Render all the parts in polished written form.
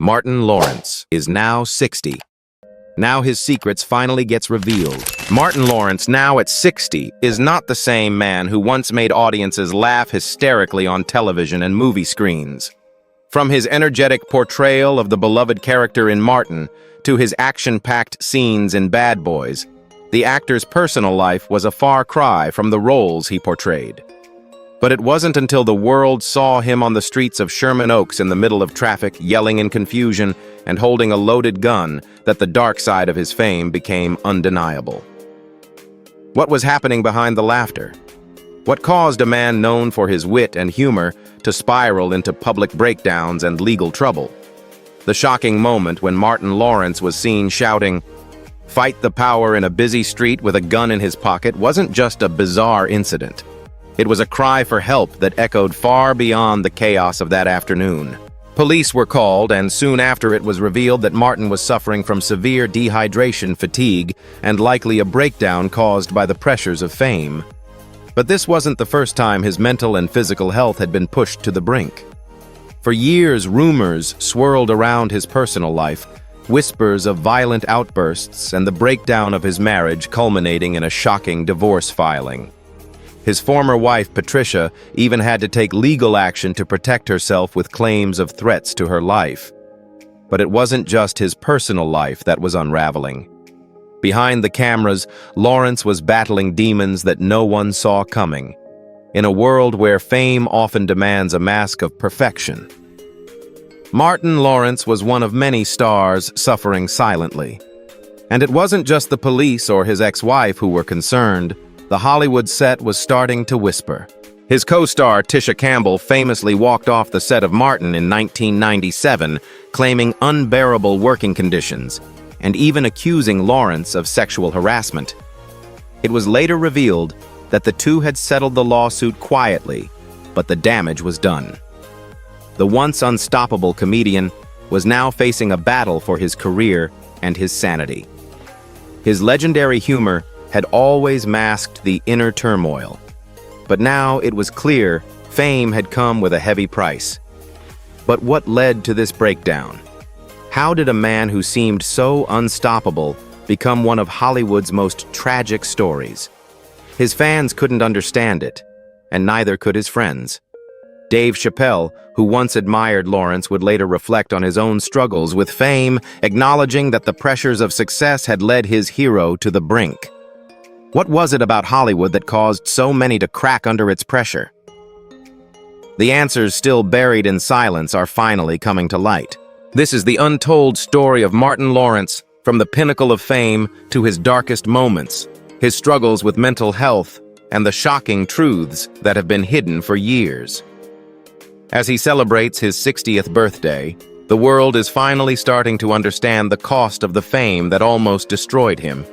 Martin Lawrence is now 60. Now his secrets finally gets revealed. Martin Lawrence, now at 60, is not the same man who once made audiences laugh hysterically on television and movie screens. From his energetic portrayal of the beloved character in Martin to his action-packed scenes in Bad Boys, the actor's personal life was a far cry from the roles he portrayed. But it wasn't until the world saw him on the streets of Sherman Oaks in the middle of traffic, yelling in confusion and holding a loaded gun, that the dark side of his fame became undeniable. What was happening behind the laughter? What caused a man known for his wit and humor to spiral into public breakdowns and legal trouble? The shocking moment when Martin Lawrence was seen shouting, "Fight the power" in a busy street with a gun in his pocket wasn't just a bizarre incident. It was a cry for help that echoed far beyond the chaos of that afternoon. Police were called, and soon after it was revealed that Martin was suffering from severe dehydration, fatigue, and likely a breakdown caused by the pressures of fame. But this wasn't the first time his mental and physical health had been pushed to the brink. For years, rumors swirled around his personal life, whispers of violent outbursts and the breakdown of his marriage culminating in a shocking divorce filing. His former wife, Patricia, even had to take legal action to protect herself with claims of threats to her life. But it wasn't just his personal life that was unraveling. Behind the cameras, Lawrence was battling demons that no one saw coming, in a world where fame often demands a mask of perfection. Martin Lawrence was one of many stars suffering silently. And it wasn't just the police or his ex-wife who were concerned. The Hollywood set was starting to whisper. His co-star, Tisha Campbell, famously walked off the set of Martin in 1997, claiming unbearable working conditions, and even accusing Lawrence of sexual harassment. It was later revealed that the two had settled the lawsuit quietly, but the damage was done. The once unstoppable comedian was now facing a battle for his career and his sanity. His legendary humor had always masked the inner turmoil. But now it was clear fame had come with a heavy price. But what led to this breakdown? How did a man who seemed so unstoppable become one of Hollywood's most tragic stories? His fans couldn't understand it, and neither could his friends. Dave Chappelle, who once admired Lawrence, would later reflect on his own struggles with fame, acknowledging that the pressures of success had led his hero to the brink. What was it about Hollywood that caused so many to crack under its pressure? The answers still buried in silence are finally coming to light. This is the untold story of Martin Lawrence, from the pinnacle of fame to his darkest moments, his struggles with mental health, and the shocking truths that have been hidden for years. As he celebrates his 60th birthday, the world is finally starting to understand the cost of the fame that almost destroyed him.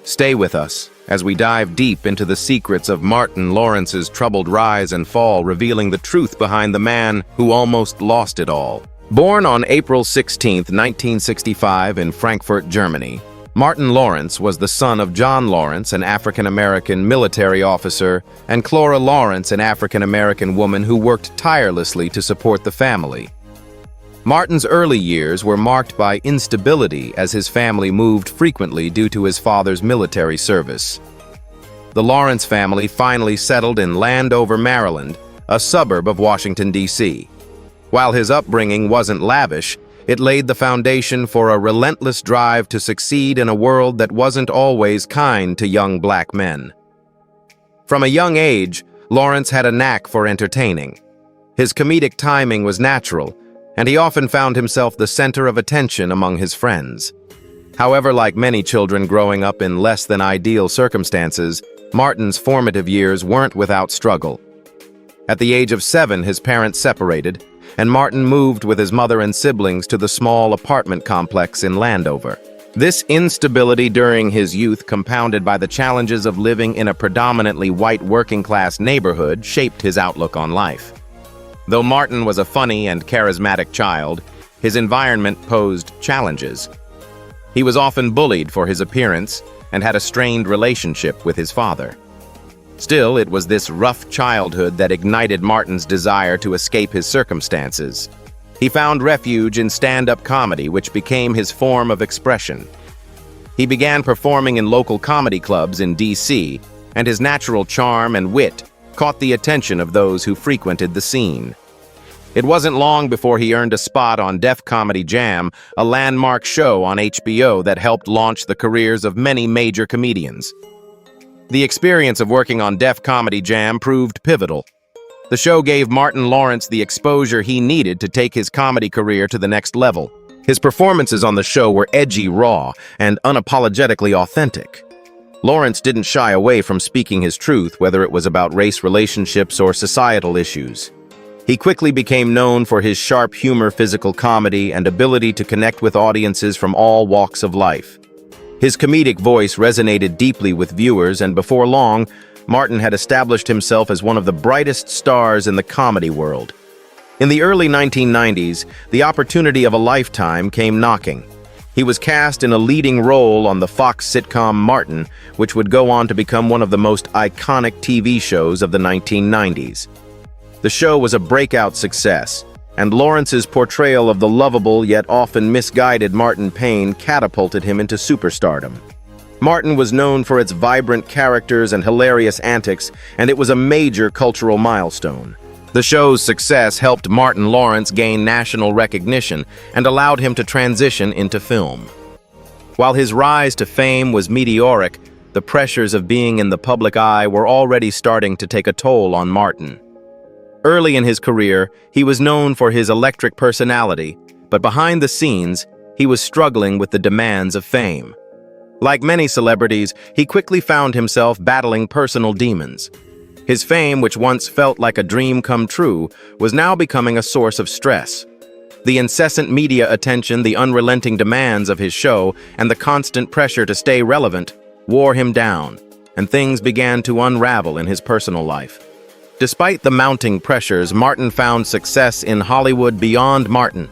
Stay with us as we dive deep into the secrets of Martin Lawrence's troubled rise and fall, revealing the truth behind the man who almost lost it all. Born on April 16, 1965 in Frankfurt, Germany, Martin Lawrence was the son of John Lawrence, an African-American military officer, and Clora Lawrence, an African-American woman who worked tirelessly to support the family. Martin's early years were marked by instability as his family moved frequently due to his father's military service. The Lawrence family finally settled in Landover, Maryland, a suburb of Washington, D.C. While his upbringing wasn't lavish, it laid the foundation for a relentless drive to succeed in a world that wasn't always kind to young black men. From a young age, Lawrence had a knack for entertaining. His comedic timing was natural, and he often found himself the center of attention among his friends. However, like many children growing up in less than ideal circumstances, Martin's formative years weren't without struggle. At the age of 7, his parents separated, and Martin moved with his mother and siblings to the small apartment complex in Landover. This instability during his youth, compounded by the challenges of living in a predominantly white working-class neighborhood, shaped his outlook on life. Though Martin was a funny and charismatic child, his environment posed challenges. He was often bullied for his appearance and had a strained relationship with his father. Still, it was this rough childhood that ignited Martin's desire to escape his circumstances. He found refuge in stand-up comedy, which became his form of expression. He began performing in local comedy clubs in D.C., and his natural charm and wit caught the attention of those who frequented the scene. It wasn't long before he earned a spot on Def Comedy Jam, a landmark show on HBO that helped launch the careers of many major comedians. The experience of working on Def Comedy Jam proved pivotal. The show gave Martin Lawrence the exposure he needed to take his comedy career to the next level. His performances on the show were edgy, raw, and unapologetically authentic. Lawrence didn't shy away from speaking his truth, whether it was about race relationships or societal issues. He quickly became known for his sharp humor, physical comedy, and ability to connect with audiences from all walks of life. His comedic voice resonated deeply with viewers, and before long, Martin had established himself as one of the brightest stars in the comedy world. In the early 1990s, the opportunity of a lifetime came knocking. He was cast in a leading role on the Fox sitcom Martin, which would go on to become one of the most iconic TV shows of the 1990s. The show was a breakout success, and Lawrence's portrayal of the lovable yet often misguided Martin Payne catapulted him into superstardom. Martin was known for its vibrant characters and hilarious antics, and it was a major cultural milestone. The show's success helped Martin Lawrence gain national recognition and allowed him to transition into film. While his rise to fame was meteoric, the pressures of being in the public eye were already starting to take a toll on Martin. Early in his career, he was known for his electric personality, but behind the scenes, he was struggling with the demands of fame. Like many celebrities, he quickly found himself battling personal demons. His fame, which once felt like a dream come true, was now becoming a source of stress. The incessant media attention, the unrelenting demands of his show, and the constant pressure to stay relevant wore him down, and things began to unravel in his personal life. Despite the mounting pressures, Martin found success in Hollywood beyond Martin.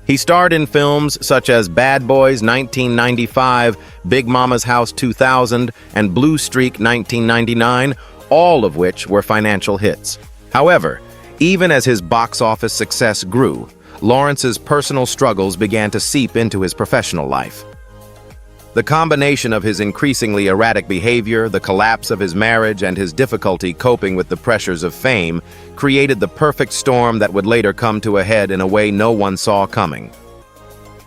He starred in films such as Bad Boys 1995, Big Mama's House 2000, and Blue Streak 1999, all of which were financial hits. However, even as his box office success grew, Lawrence's personal struggles began to seep into his professional life. The combination of his increasingly erratic behavior, the collapse of his marriage, and his difficulty coping with the pressures of fame created the perfect storm that would later come to a head in a way no one saw coming.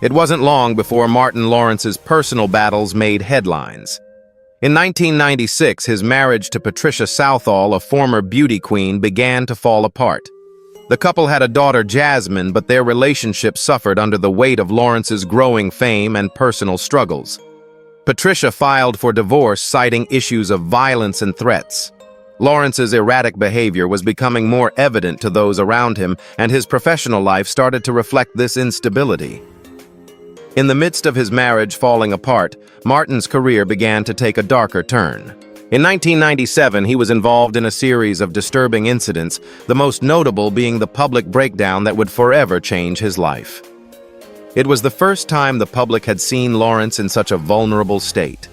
It wasn't long before Martin Lawrence's personal battles made headlines. In 1996, his marriage to Patricia Southall, a former beauty queen, began to fall apart. The couple had a daughter, Jasmine, but their relationship suffered under the weight of Lawrence's growing fame and personal struggles. Patricia filed for divorce, citing issues of violence and threats. Lawrence's erratic behavior was becoming more evident to those around him, and his professional life started to reflect this instability. In the midst of his marriage falling apart, Martin's career began to take a darker turn. In 1997, he was involved in a series of disturbing incidents, the most notable being the public breakdown that would forever change his life. It was the first time the public had seen Lawrence in such a vulnerable state.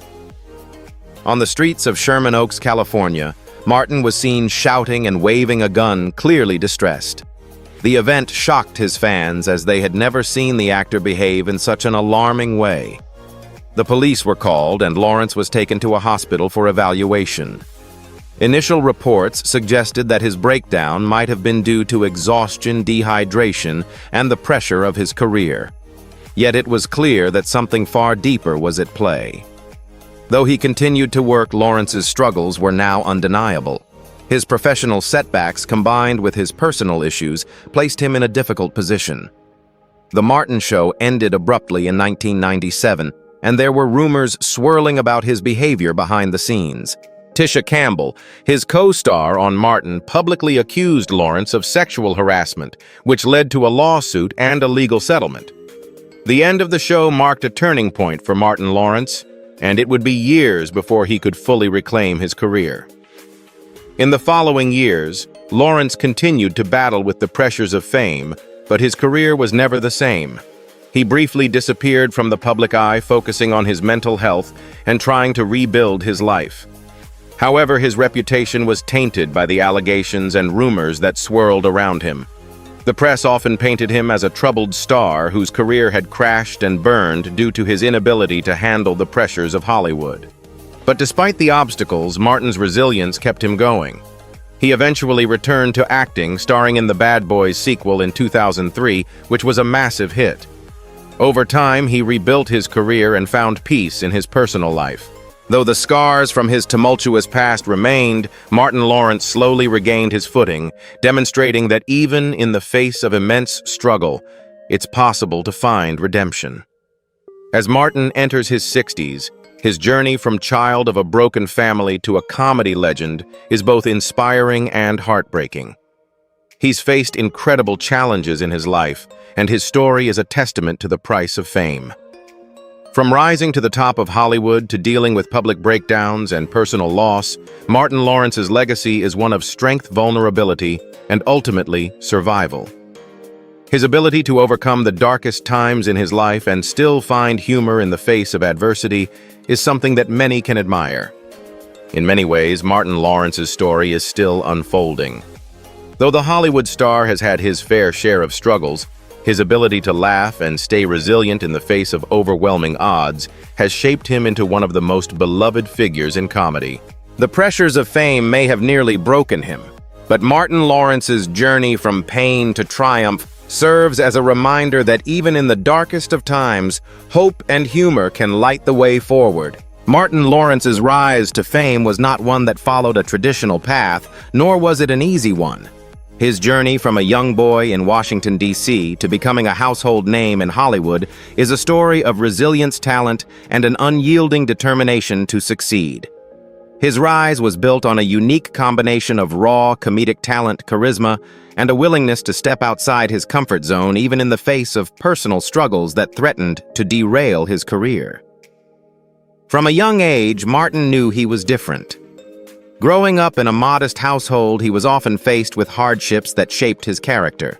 On the streets of Sherman Oaks, California, Martin was seen shouting and waving a gun, clearly distressed. The event shocked his fans, as they had never seen the actor behave in such an alarming way. The police were called, and Lawrence was taken to a hospital for evaluation. Initial reports suggested that his breakdown might have been due to exhaustion, dehydration, and the pressure of his career. Yet it was clear that something far deeper was at play. Though he continued to work, Lawrence's struggles were now undeniable. His professional setbacks, combined with his personal issues, placed him in a difficult position. The Martin Show ended abruptly in 1997, and there were rumors swirling about his behavior behind the scenes. Tisha Campbell, his co-star on Martin, publicly accused Lawrence of sexual harassment, which led to a lawsuit and a legal settlement. The end of the show marked a turning point for Martin Lawrence, and it would be years before he could fully reclaim his career. In the following years, Lawrence continued to battle with the pressures of fame, but his career was never the same. He briefly disappeared from the public eye, focusing on his mental health and trying to rebuild his life. However, his reputation was tainted by the allegations and rumors that swirled around him. The press often painted him as a troubled star whose career had crashed and burned due to his inability to handle the pressures of Hollywood. But despite the obstacles, Martin's resilience kept him going. He eventually returned to acting, starring in the Bad Boys sequel in 2003, which was a massive hit. Over time, he rebuilt his career and found peace in his personal life. Though the scars from his tumultuous past remained, Martin Lawrence slowly regained his footing, demonstrating that even in the face of immense struggle, it's possible to find redemption. As Martin enters his 60s, his journey from child of a broken family to a comedy legend is both inspiring and heartbreaking. He's faced incredible challenges in his life, and his story is a testament to the price of fame. From rising to the top of Hollywood to dealing with public breakdowns and personal loss, Martin Lawrence's legacy is one of strength, vulnerability, and ultimately survival. His ability to overcome the darkest times in his life and still find humor in the face of adversity is something that many can admire. In many ways, Martin Lawrence's story is still unfolding. Though the Hollywood star has had his fair share of struggles, his ability to laugh and stay resilient in the face of overwhelming odds has shaped him into one of the most beloved figures in comedy. The pressures of fame may have nearly broken him, but Martin Lawrence's journey from pain to triumph serves as a reminder that even in the darkest of times, hope and humor can light the way forward. Martin Lawrence's rise to fame was not one that followed a traditional path, nor was it an easy one. His journey from a young boy in Washington, D.C. to becoming a household name in Hollywood is a story of resilience, talent, and an unyielding determination to succeed. His rise was built on a unique combination of raw, comedic talent, charisma, and a willingness to step outside his comfort zone even in the face of personal struggles that threatened to derail his career. From a young age, Martin knew he was different. Growing up in a modest household, he was often faced with hardships that shaped his character.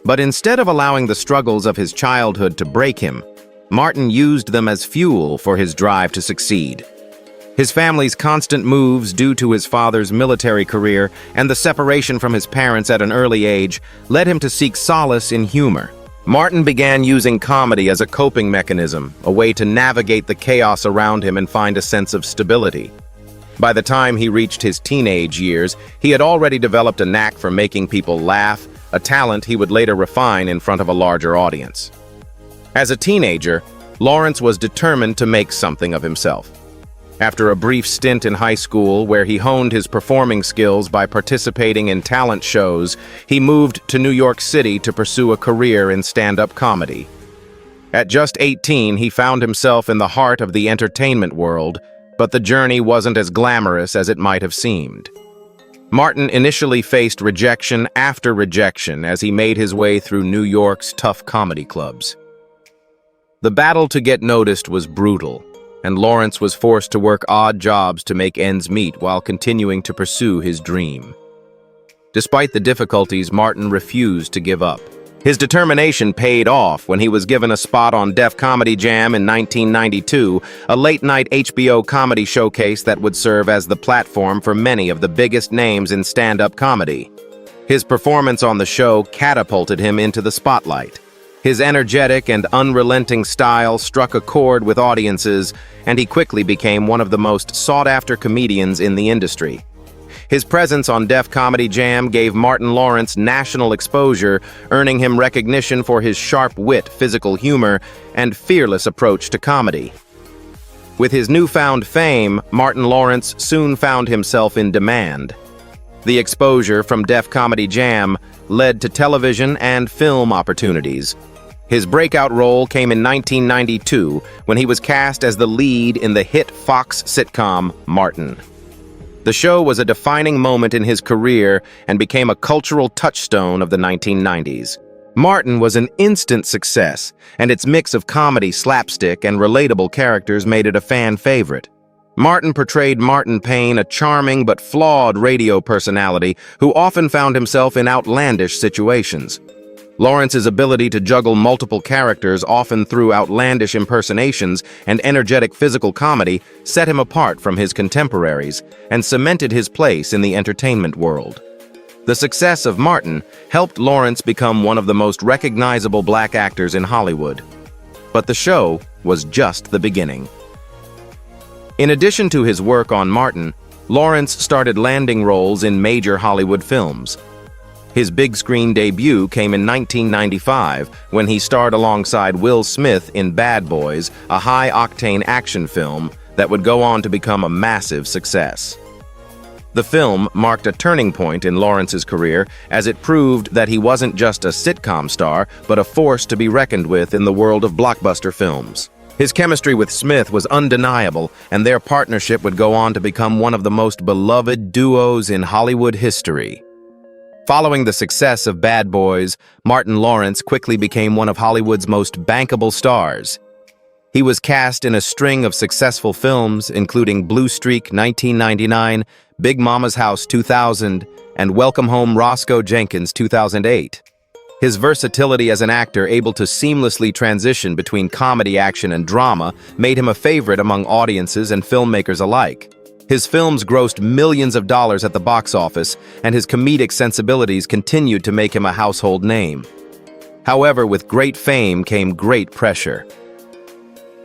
But instead of allowing the struggles of his childhood to break him, Martin used them as fuel for his drive to succeed. His family's constant moves due to his father's military career and the separation from his parents at an early age led him to seek solace in humor. Martin began using comedy as a coping mechanism, a way to navigate the chaos around him and find a sense of stability. By the time he reached his teenage years, he had already developed a knack for making people laugh, a talent he would later refine in front of a larger audience. As a teenager, Lawrence was determined to make something of himself. After a brief stint in high school where he honed his performing skills by participating in talent shows, he moved to New York City to pursue a career in stand-up comedy. At just 18, he found himself in the heart of the entertainment world, but the journey wasn't as glamorous as it might have seemed. Martin initially faced rejection after rejection as he made his way through New York's tough comedy clubs. The battle to get noticed was brutal, and Lawrence was forced to work odd jobs to make ends meet while continuing to pursue his dream. Despite the difficulties, Martin refused to give up. His determination paid off when he was given a spot on Def Comedy Jam in 1992, a late-night HBO comedy showcase that would serve as the platform for many of the biggest names in stand-up comedy. His performance on the show catapulted him into the spotlight. His energetic and unrelenting style struck a chord with audiences, and he quickly became one of the most sought-after comedians in the industry. His presence on Def Comedy Jam gave Martin Lawrence national exposure, earning him recognition for his sharp wit, physical humor, and fearless approach to comedy. With his newfound fame, Martin Lawrence soon found himself in demand. The exposure from Def Comedy Jam led to television and film opportunities. His breakout role came in 1992 when he was cast as the lead in the hit Fox sitcom Martin. The show was a defining moment in his career and became a cultural touchstone of the 1990s. Martin was an instant success, and its mix of comedy, slapstick, and relatable characters made it a fan favorite. Martin portrayed Martin Payne, a charming but flawed radio personality who often found himself in outlandish situations. Lawrence's ability to juggle multiple characters, often through outlandish impersonations and energetic physical comedy, set him apart from his contemporaries and cemented his place in the entertainment world. The success of Martin helped Lawrence become one of the most recognizable black actors in Hollywood. But the show was just the beginning. In addition to his work on Martin, Lawrence started landing roles in major Hollywood films. His big-screen debut came in 1995 when he starred alongside Will Smith in Bad Boys, a high-octane action film that would go on to become a massive success. The film marked a turning point in Lawrence's career as it proved that he wasn't just a sitcom star, but a force to be reckoned with in the world of blockbuster films. His chemistry with Smith was undeniable, and their partnership would go on to become one of the most beloved duos in Hollywood history. Following the success of Bad Boys, Martin Lawrence quickly became one of Hollywood's most bankable stars. He was cast in a string of successful films, including Blue Streak 1999, Big Mama's House 2000, and Welcome Home Roscoe Jenkins 2008. His versatility as an actor, able to seamlessly transition between comedy, action, and drama, made him a favorite among audiences and filmmakers alike. His films grossed millions of dollars at the box office, and his comedic sensibilities continued to make him a household name. However, with great fame came great pressure.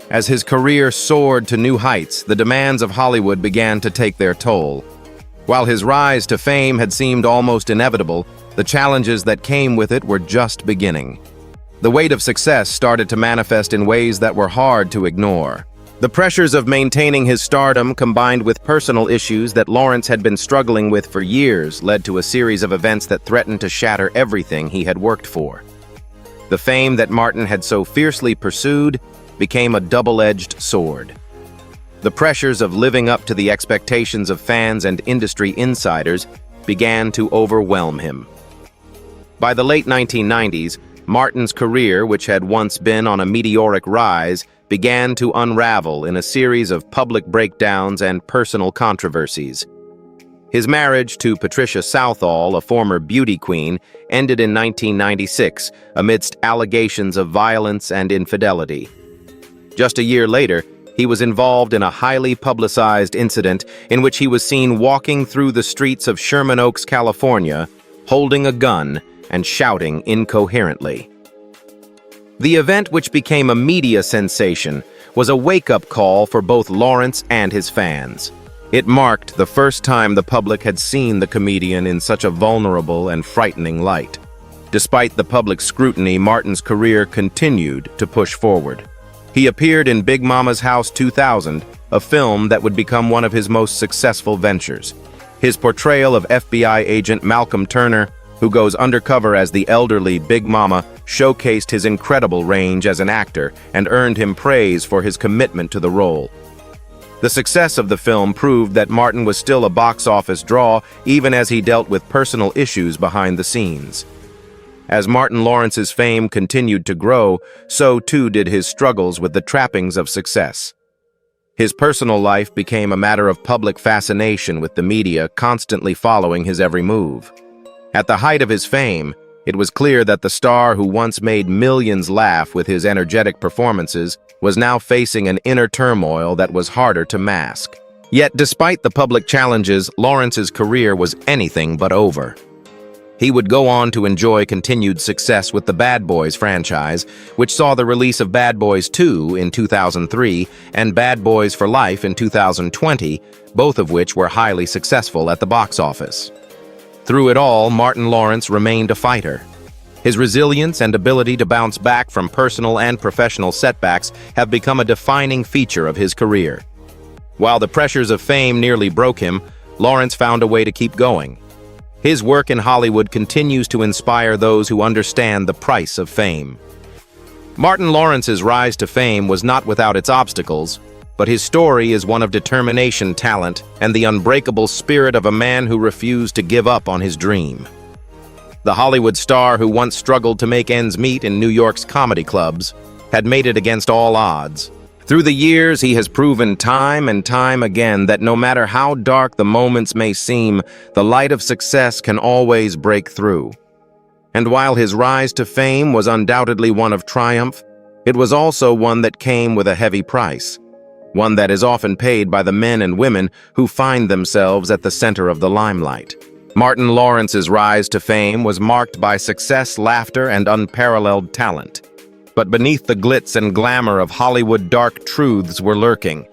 As his career soared to new heights, the demands of Hollywood began to take their toll. While his rise to fame had seemed almost inevitable, the challenges that came with it were just beginning. The weight of success started to manifest in ways that were hard to ignore. The pressures of maintaining his stardom, combined with personal issues that Lawrence had been struggling with for years, led to a series of events that threatened to shatter everything he had worked for. The fame that Martin had so fiercely pursued became a double-edged sword. The pressures of living up to the expectations of fans and industry insiders began to overwhelm him. By the late 1990s, Martin's career, which had once been on a meteoric rise, began to unravel in a series of public breakdowns and personal controversies. His marriage to Patricia Southall, a former beauty queen, ended in 1996 amidst allegations of violence and infidelity. Just a year later, he was involved in a highly publicized incident in which he was seen walking through the streets of Sherman Oaks, California, holding a gun and shouting incoherently. The event, which became a media sensation, was a wake-up call for both Lawrence and his fans. It marked the first time the public had seen the comedian in such a vulnerable and frightening light. Despite the public scrutiny, Martin's career continued to push forward. He appeared in Big Mama's House 2000, a film that would become one of his most successful ventures. His portrayal of FBI agent Malcolm Turner, who goes undercover as the elderly Big Mama, showcased his incredible range as an actor and earned him praise for his commitment to the role. The success of the film proved that Martin was still a box office draw, even as he dealt with personal issues behind the scenes. As Martin Lawrence's fame continued to grow, so too did his struggles with the trappings of success. His personal life became a matter of public fascination, with the media constantly following his every move. At the height of his fame, it was clear that the star who once made millions laugh with his energetic performances was now facing an inner turmoil that was harder to mask. Yet, despite the public challenges, Lawrence's career was anything but over. He would go on to enjoy continued success with the Bad Boys franchise, which saw the release of Bad Boys 2 in 2003 and Bad Boys for Life in 2020, both of which were highly successful at the box office. Through it all, Martin Lawrence remained a fighter. His resilience and ability to bounce back from personal and professional setbacks have become a defining feature of his career. While the pressures of fame nearly broke him, Lawrence found a way to keep going. His work in Hollywood continues to inspire those who understand the price of fame. Martin Lawrence's rise to fame was not without its obstacles, but his story is one of determination, talent, and the unbreakable spirit of a man who refused to give up on his dream. The Hollywood star who once struggled to make ends meet in New York's comedy clubs had made it against all odds. Through the years, he has proven time and time again that no matter how dark the moments may seem, the light of success can always break through. And while his rise to fame was undoubtedly one of triumph, it was also one that came with a heavy price, one that is often paid by the men and women who find themselves at the center of the limelight. Martin Lawrence's rise to fame was marked by success, laughter, and unparalleled talent. But beneath the glitz and glamour of Hollywood, dark truths were lurking.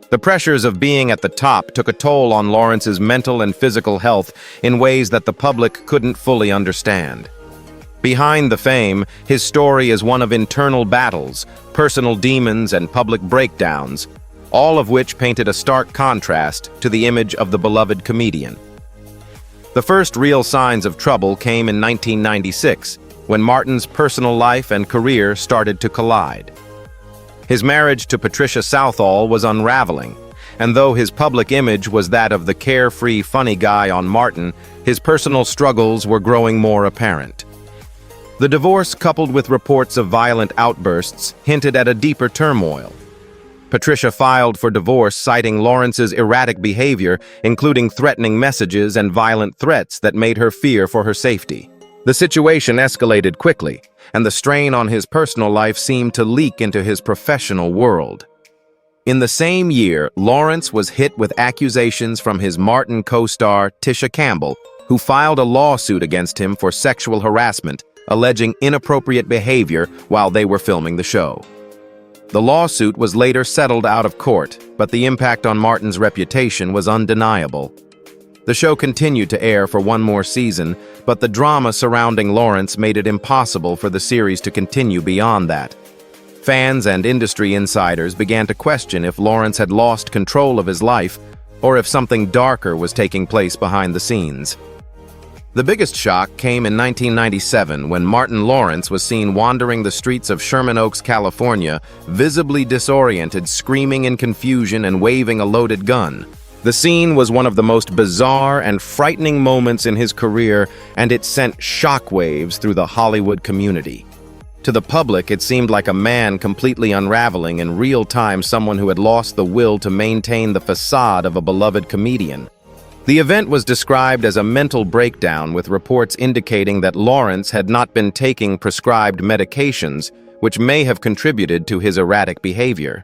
The pressures of being at the top took a toll on Lawrence's mental and physical health in ways that the public couldn't fully understand. Behind the fame, his story is one of internal battles, personal demons, and public breakdowns, all of which painted a stark contrast to the image of the beloved comedian. The first real signs of trouble came in 1996, when Martin's personal life and career started to collide. His marriage to Patricia Southall was unraveling, and though his public image was that of the carefree, funny guy on Martin, his personal struggles were growing more apparent. The divorce, coupled with reports of violent outbursts, hinted at a deeper turmoil. Patricia filed for divorce, citing Lawrence's erratic behavior, including threatening messages and violent threats that made her fear for her safety. The situation escalated quickly, and the strain on his personal life seemed to leak into his professional world. In the same year, Lawrence was hit with accusations from his Martin co-star Tisha Campbell, who filed a lawsuit against him for sexual harassment, alleging inappropriate behavior while they were filming the show. The lawsuit was later settled out of court, but the impact on Martin's reputation was undeniable. The show continued to air for one more season, but the drama surrounding Lawrence made it impossible for the series to continue beyond that. Fans and industry insiders began to question if Lawrence had lost control of his life or if something darker was taking place behind the scenes. The biggest shock came in 1997 when Martin Lawrence was seen wandering the streets of Sherman Oaks, California, visibly disoriented, screaming in confusion and waving a loaded gun. The scene was one of the most bizarre and frightening moments in his career, and it sent shockwaves through the Hollywood community. To the public, it seemed like a man completely unraveling in real time, someone who had lost the will to maintain the facade of a beloved comedian. The event was described as a mental breakdown, with reports indicating that Lawrence had not been taking prescribed medications, which may have contributed to his erratic behavior.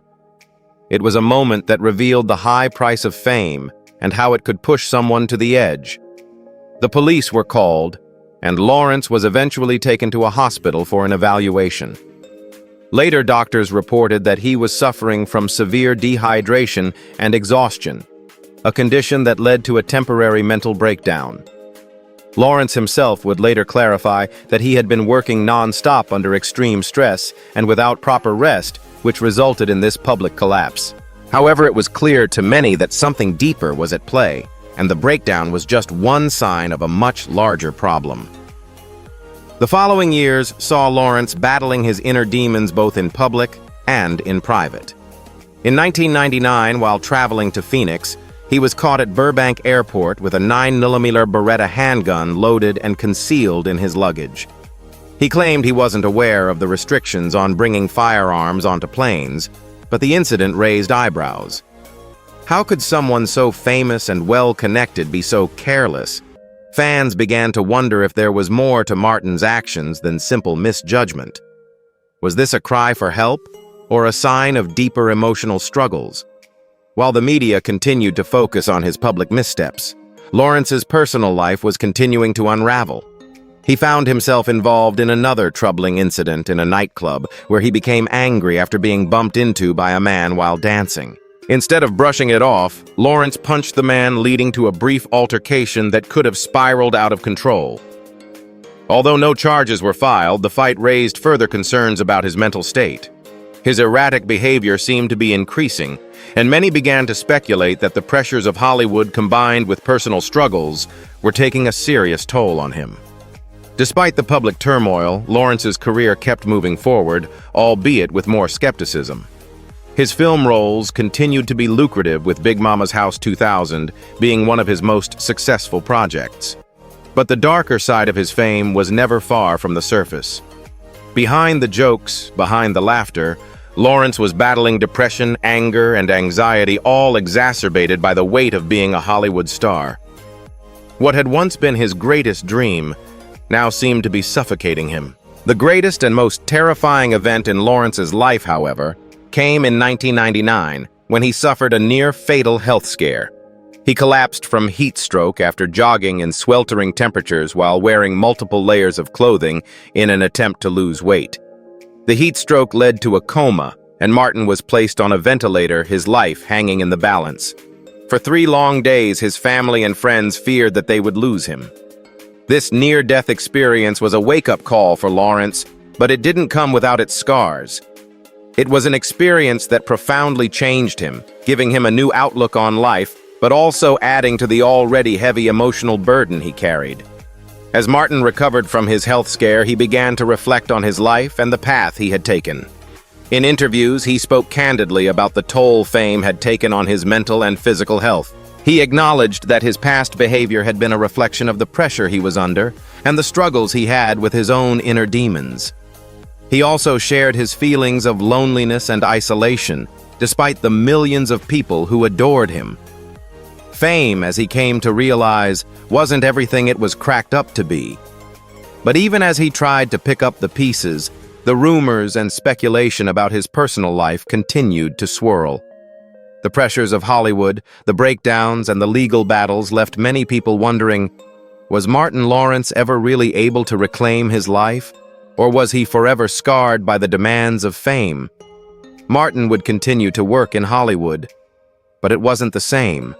It was a moment that revealed the high price of fame and how it could push someone to the edge. The police were called, and Lawrence was eventually taken to a hospital for an evaluation. Later, doctors reported that he was suffering from severe dehydration and exhaustion, a condition that led to a temporary mental breakdown. Lawrence himself would later clarify that he had been working non-stop under extreme stress and without proper rest, which resulted in this public collapse. However, it was clear to many that something deeper was at play, and the breakdown was just one sign of a much larger problem. The following years saw Lawrence battling his inner demons both in public and in private. In 1999, while traveling to Phoenix, he was caught at Burbank Airport with a 9mm Beretta handgun loaded and concealed in his luggage. He claimed he wasn't aware of the restrictions on bringing firearms onto planes, but the incident raised eyebrows. How could someone so famous and well-connected be so careless? Fans began to wonder if there was more to Martin's actions than simple misjudgment. Was this a cry for help, or a sign of deeper emotional struggles? While the media continued to focus on his public missteps, Lawrence's personal life was continuing to unravel. He found himself involved in another troubling incident in a nightclub where he became angry after being bumped into by a man while dancing. Instead of brushing it off, Lawrence punched the man, leading to a brief altercation that could have spiraled out of control. Although no charges were filed, the fight raised further concerns about his mental state. His erratic behavior seemed to be increasing, and many began to speculate that the pressures of Hollywood combined with personal struggles were taking a serious toll on him. Despite the public turmoil, Lawrence's career kept moving forward, albeit with more skepticism. His film roles continued to be lucrative, with Big Mama's House 2000 being one of his most successful projects. But the darker side of his fame was never far from the surface. Behind the jokes, behind the laughter, Lawrence was battling depression, anger, and anxiety, all exacerbated by the weight of being a Hollywood star. What had once been his greatest dream now seemed to be suffocating him. The greatest and most terrifying event in Lawrence's life, however, came in 1999 when he suffered a near-fatal health scare. He collapsed from heat stroke after jogging in sweltering temperatures while wearing multiple layers of clothing in an attempt to lose weight. The heat stroke led to a coma, and Martin was placed on a ventilator, his life hanging in the balance. For 3 long days, his family and friends feared that they would lose him. This near-death experience was a wake-up call for Lawrence, but it didn't come without its scars. It was an experience that profoundly changed him, giving him a new outlook on life, but also adding to the already heavy emotional burden he carried. As Martin recovered from his health scare, he began to reflect on his life and the path he had taken. In interviews, he spoke candidly about the toll fame had taken on his mental and physical health. He acknowledged that his past behavior had been a reflection of the pressure he was under and the struggles he had with his own inner demons. He also shared his feelings of loneliness and isolation, despite the millions of people who adored him. Fame, as he came to realize, wasn't everything it was cracked up to be. But even as he tried to pick up the pieces, the rumors and speculation about his personal life continued to swirl. The pressures of Hollywood, the breakdowns, and the legal battles left many people wondering, was Martin Lawrence ever really able to reclaim his life? Or was he forever scarred by the demands of fame? Martin would continue to work in Hollywood, but it wasn't the same.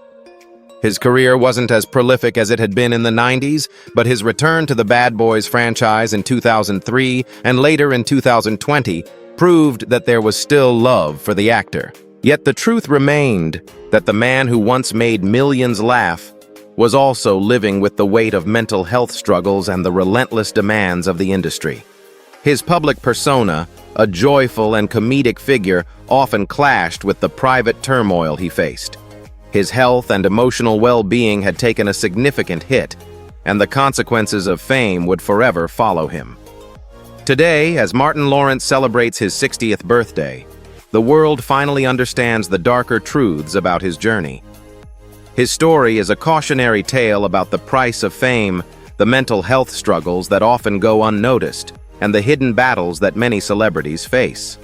His career wasn't as prolific as it had been in the 90s, but his return to the Bad Boys franchise in 2003 and later in 2020 proved that there was still love for the actor. Yet the truth remained that the man who once made millions laugh was also living with the weight of mental health struggles and the relentless demands of the industry. His public persona, a joyful and comedic figure, often clashed with the private turmoil he faced. His health and emotional well-being had taken a significant hit, and the consequences of fame would forever follow him. Today, as Martin Lawrence celebrates his 60th birthday, the world finally understands the darker truths about his journey. His story is a cautionary tale about the price of fame, the mental health struggles that often go unnoticed, and the hidden battles that many celebrities face.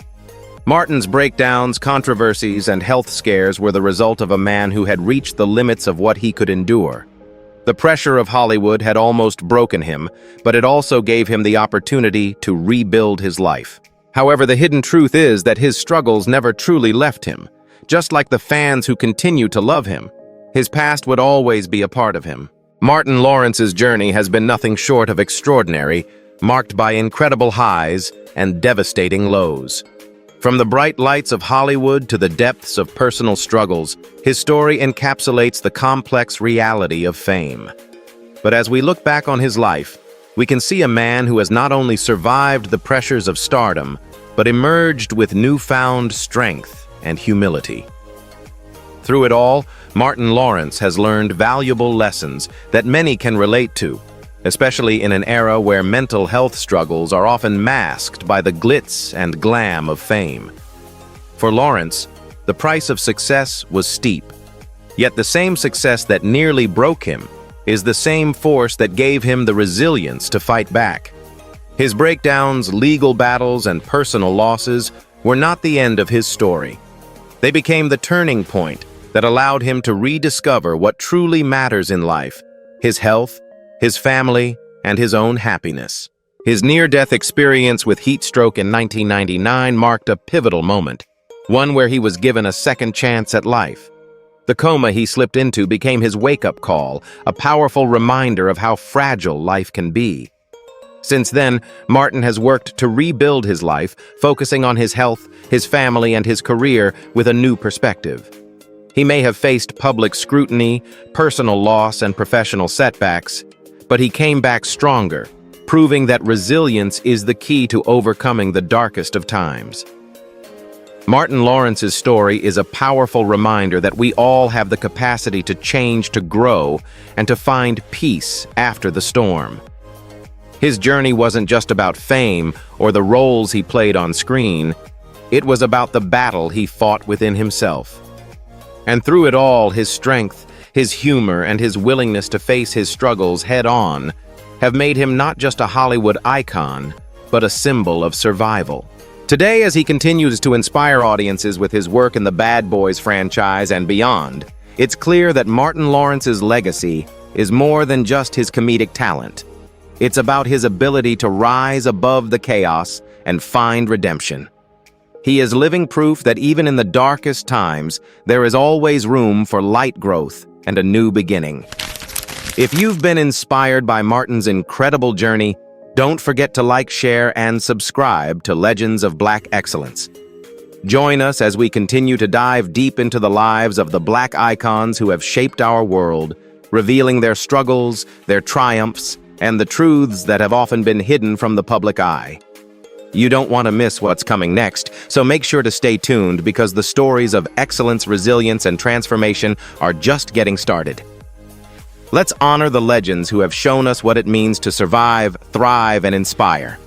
Martin's breakdowns, controversies, and health scares were the result of a man who had reached the limits of what he could endure. The pressure of Hollywood had almost broken him, but it also gave him the opportunity to rebuild his life. However, the hidden truth is that his struggles never truly left him. Just like the fans who continue to love him, his past would always be a part of him. Martin Lawrence's journey has been nothing short of extraordinary, marked by incredible highs and devastating lows. From the bright lights of Hollywood to the depths of personal struggles, his story encapsulates the complex reality of fame. But as we look back on his life, we can see a man who has not only survived the pressures of stardom, but emerged with newfound strength and humility. Through it all, Martin Lawrence has learned valuable lessons that many can relate to, especially in an era where mental health struggles are often masked by the glitz and glam of fame. For Lawrence, the price of success was steep. Yet the same success that nearly broke him is the same force that gave him the resilience to fight back. His breakdowns, legal battles, and personal losses were not the end of his story. They became the turning point that allowed him to rediscover what truly matters in life: his health, his family, and his own happiness. His near-death experience with heat stroke in 1999 marked a pivotal moment, one where he was given a second chance at life. The coma he slipped into became his wake-up call, a powerful reminder of how fragile life can be. Since then, Martin has worked to rebuild his life, focusing on his health, his family, and his career with a new perspective. He may have faced public scrutiny, personal loss, and professional setbacks, but he came back stronger, proving that resilience is the key to overcoming the darkest of times. Martin Lawrence's story is a powerful reminder that we all have the capacity to change, to grow, and to find peace after the storm. His journey wasn't just about fame or the roles he played on screen. It was about the battle he fought within himself. And through it all, his strength, his humor, and his willingness to face his struggles head-on have made him not just a Hollywood icon, but a symbol of survival. Today, as he continues to inspire audiences with his work in the Bad Boys franchise and beyond, It's clear that Martin Lawrence's legacy is more than just his comedic talent. It's about his ability to rise above the chaos and find redemption. He is living proof that even in the darkest times, there is always room for light growth and a new beginning. If you've been inspired by Martin's incredible journey, don't forget to like, share, and subscribe to Legends of Black Excellence. Join us as we continue to dive deep into the lives of the Black icons who have shaped our world, revealing their struggles, their triumphs, and the truths that have often been hidden from the public eye. You don't want to miss what's coming next, so make sure to stay tuned because the stories of excellence, resilience, and transformation are just getting started. Let's honor the legends who have shown us what it means to survive, thrive, and inspire.